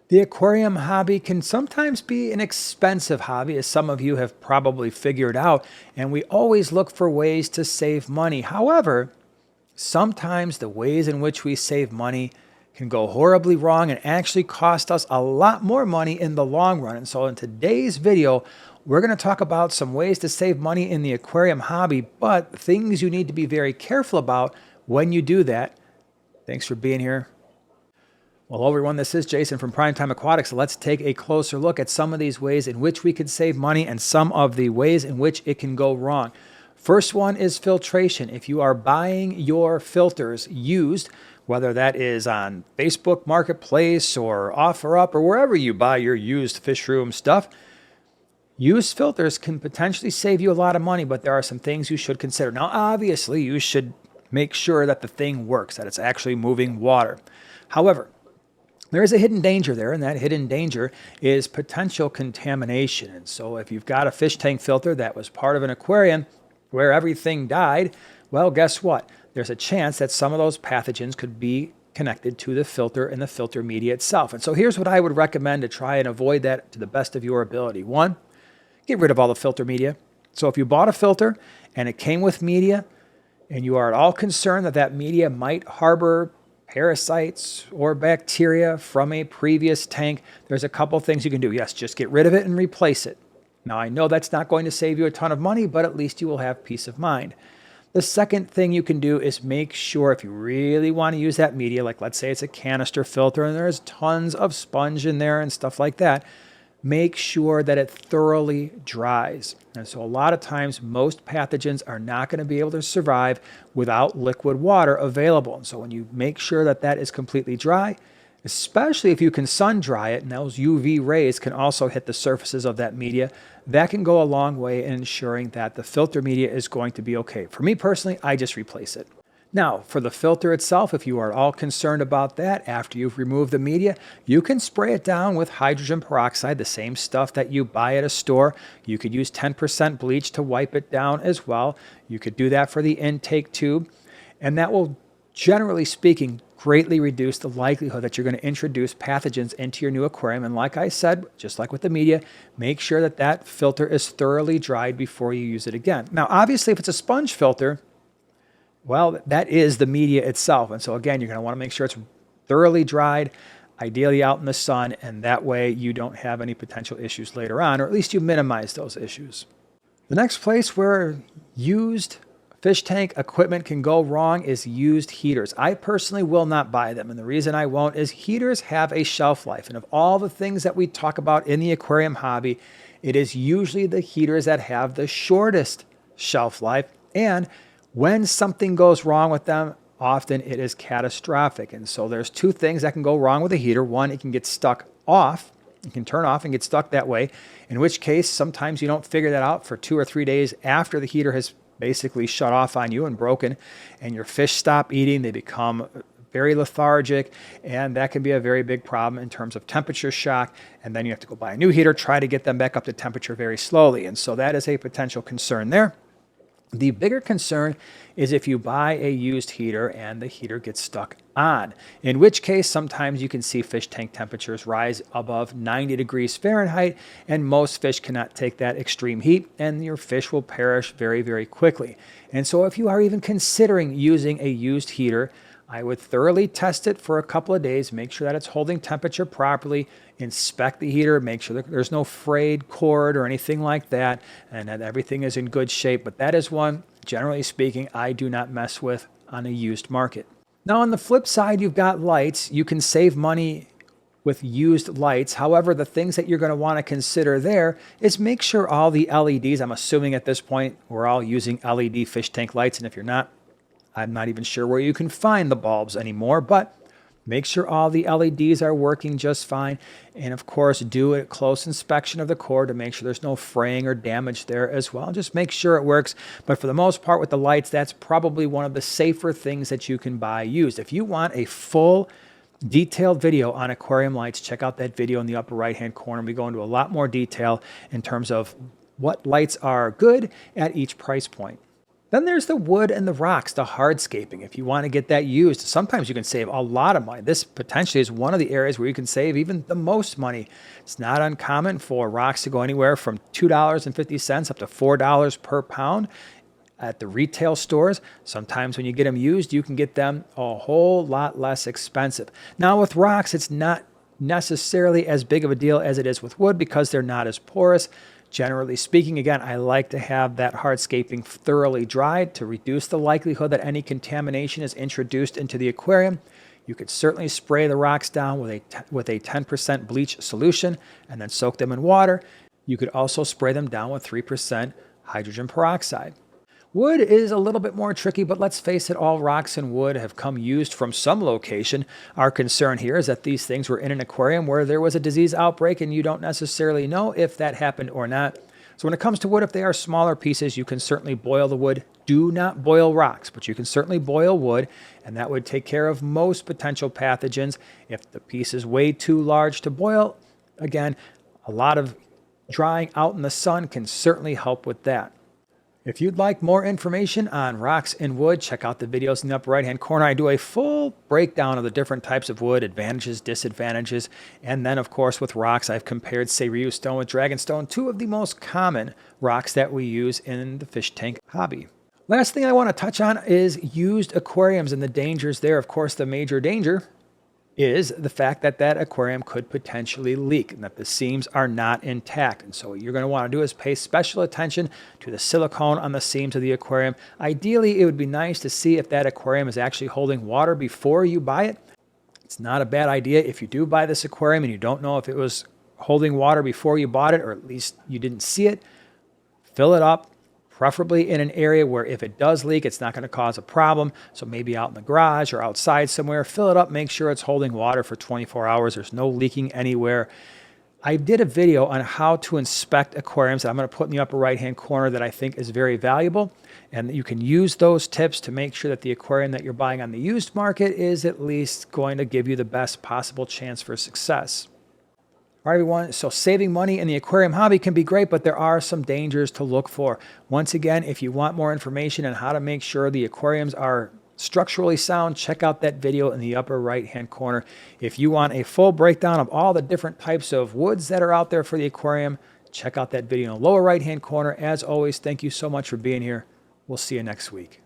The aquarium hobby can sometimes be an expensive hobby, as some of you have probably figured out, and we always look for ways to save money. However, sometimes the ways in which we save money can go horribly wrong and actually cost us a lot more money in the long run. And so in today's video, we're going to talk about some ways to save money in the aquarium hobby, but things you need to be very careful about when you do that. Thanks for being here. Well, hello everyone, this is Jason from Primetime Aquatics. Let's take a closer look at some of these ways in which we can save money and some of the ways in which it can go wrong. First one is filtration. If you are buying your filters used, whether that is on Facebook Marketplace or OfferUp or wherever you buy your used fish room stuff, used filters can potentially save you a lot of money, but there are some things you should consider. Now, obviously, you should make sure that the thing works, that it's actually moving water. However, there is a hidden danger there, and that hidden danger is potential contamination. And so if you've got a fish tank filter that was part of an aquarium where everything died, well, guess what? There's a chance that some of those pathogens could be connected to the filter and the filter media itself. And so here's what I would recommend to try and avoid that to the best of your ability. One, get rid of all the filter media. So if you bought a filter and it came with media and you are at all concerned that that media might harbor parasites or bacteria from a previous tank, there's a couple things you can do. Yes, just get rid of it and replace it. Now, I know that's not going to save you a ton of money, but at least you will have peace of mind. The second thing you can do is make sure, if you really want to use that media, like let's say it's a canister filter and there's tons of sponge in there and stuff like that, make sure that it thoroughly dries. And so a lot of times, most pathogens are not going to be able to survive without liquid water available. And so when you make sure that that is completely dry, especially if you can sun dry it, and those UV rays can also hit the surfaces of that media, that can go a long way in ensuring that the filter media is going to be okay. For me personally, I just replace it. Now, for the filter itself, if you are at all concerned about that, after you've removed the media, you can spray it down with hydrogen peroxide, the same stuff that you buy at a store. You could use 10% bleach to wipe it down as well. You could do that for the intake tube, and that will, generally speaking, greatly reduce the likelihood that you're going to introduce pathogens into your new aquarium. And like I said, just like with the media, make sure that that filter is thoroughly dried before you use it again. Now, obviously, if it's a sponge filter, well, that is the media itself. And so again, you're going to want to make sure it's thoroughly dried, ideally out in the sun, and that way you don't have any potential issues later on, or at least you minimize those issues. The next place where used fish tank equipment can go wrong is used heaters. I personally will not buy them, and the reason I won't is heaters have a shelf life. And of all the things that we talk about in the aquarium hobby, it is usually the heaters that have the shortest shelf life, and when something goes wrong with them, often it is catastrophic. And so there's two things that can go wrong with a heater. One, it can get stuck off. It can turn off and get stuck that way, in which case sometimes you don't figure that out for 2 or 3 days after the heater has basically shut off on you and broken, and your fish stop eating. They become very lethargic, and that can be a very big problem in terms of temperature shock. And then you have to go buy a new heater, try to get them back up to temperature very slowly. And so that is a potential concern there. The bigger concern is if you buy a used heater and the heater gets stuck on, in which case sometimes you can see fish tank temperatures rise above 90 degrees Fahrenheit, and most fish cannot take that extreme heat, and your fish will perish very, very quickly. And so if you are even considering using a used heater, I would thoroughly test it for a couple of days, make sure that it's holding temperature properly, inspect the heater, make sure that there's no frayed cord or anything like that, and that everything is in good shape. But that is one, generally speaking, I do not mess with on a used market. Now, on the flip side, you've got lights. You can save money with used lights. However, the things that you're going to want to consider there is make sure all the LEDs, I'm assuming at this point we're all using LED fish tank lights, and if you're not, I'm not even sure where you can find the bulbs anymore, but make sure all the LEDs are working just fine. And of course, do a close inspection of the cord to make sure there's no fraying or damage there as well. Just make sure it works. But for the most part with the lights, that's probably one of the safer things that you can buy used. If you want a full detailed video on aquarium lights, check out that video in the upper right-hand corner. We go into a lot more detail in terms of what lights are good at each price point. Then there's the wood and the rocks, the hardscaping. If you want to get that used, sometimes you can save a lot of money. This potentially is one of the areas where you can save even the most money. It's not uncommon for rocks to go anywhere from $2.50 up to $4 per pound at the retail stores. Sometimes when you get them used, you can get them a whole lot less expensive. Now with rocks, it's not necessarily as big of a deal as it is with wood because they're not as porous. Generally speaking, again, I like to have that hardscaping thoroughly dried to reduce the likelihood that any contamination is introduced into the aquarium. You could certainly spray the rocks down with a 10% bleach solution and then soak them in water. You could also spray them down with 3% hydrogen peroxide. Wood is a little bit more tricky, but let's face it, all rocks and wood have come used from some location. Our concern here is that these things were in an aquarium where there was a disease outbreak and you don't necessarily know if that happened or not. So when it comes to wood, if they are smaller pieces, you can certainly boil the wood. Do not boil rocks, but you can certainly boil wood, and that would take care of most potential pathogens. If the piece is way too large to boil, again, a lot of drying out in the sun can certainly help with that. If you'd like more information on rocks and wood, check out the videos in the upper right-hand corner. I do a full breakdown of the different types of wood, advantages, disadvantages, and then, of course, with rocks, I've compared Ceireu stone with dragonstone, two of the most common rocks that we use in the fish tank hobby. Last thing I want to touch on is used aquariums and the dangers there. Of course, the major danger is the fact that that aquarium could potentially leak and that the seams are not intact. And so what you're going to want to do is pay special attention to the silicone on the seams of the aquarium. Ideally, it would be nice to see if that aquarium is actually holding water before you buy it. It's not a bad idea if you do buy this aquarium and you don't know if it was holding water before you bought it, or at least you didn't see it. Fill it up, preferably in an area where if it does leak, it's not going to cause a problem. So maybe out in the garage or outside somewhere, fill it up, make sure it's holding water for 24 hours. There's no leaking anywhere. I did a video on how to inspect aquariums that I'm going to put in the upper right-hand corner that I think is very valuable. And you can use those tips to make sure that the aquarium that you're buying on the used market is at least going to give you the best possible chance for success. All right, everyone, so saving money in the aquarium hobby can be great, but there are some dangers to look for. Once again, if you want more information on how to make sure the aquariums are structurally sound, check out that video in the upper right-hand corner. If you want a full breakdown of all the different types of woods that are out there for the aquarium, check out that video in the lower right-hand corner. As always, thank you so much for being here. We'll see you next week.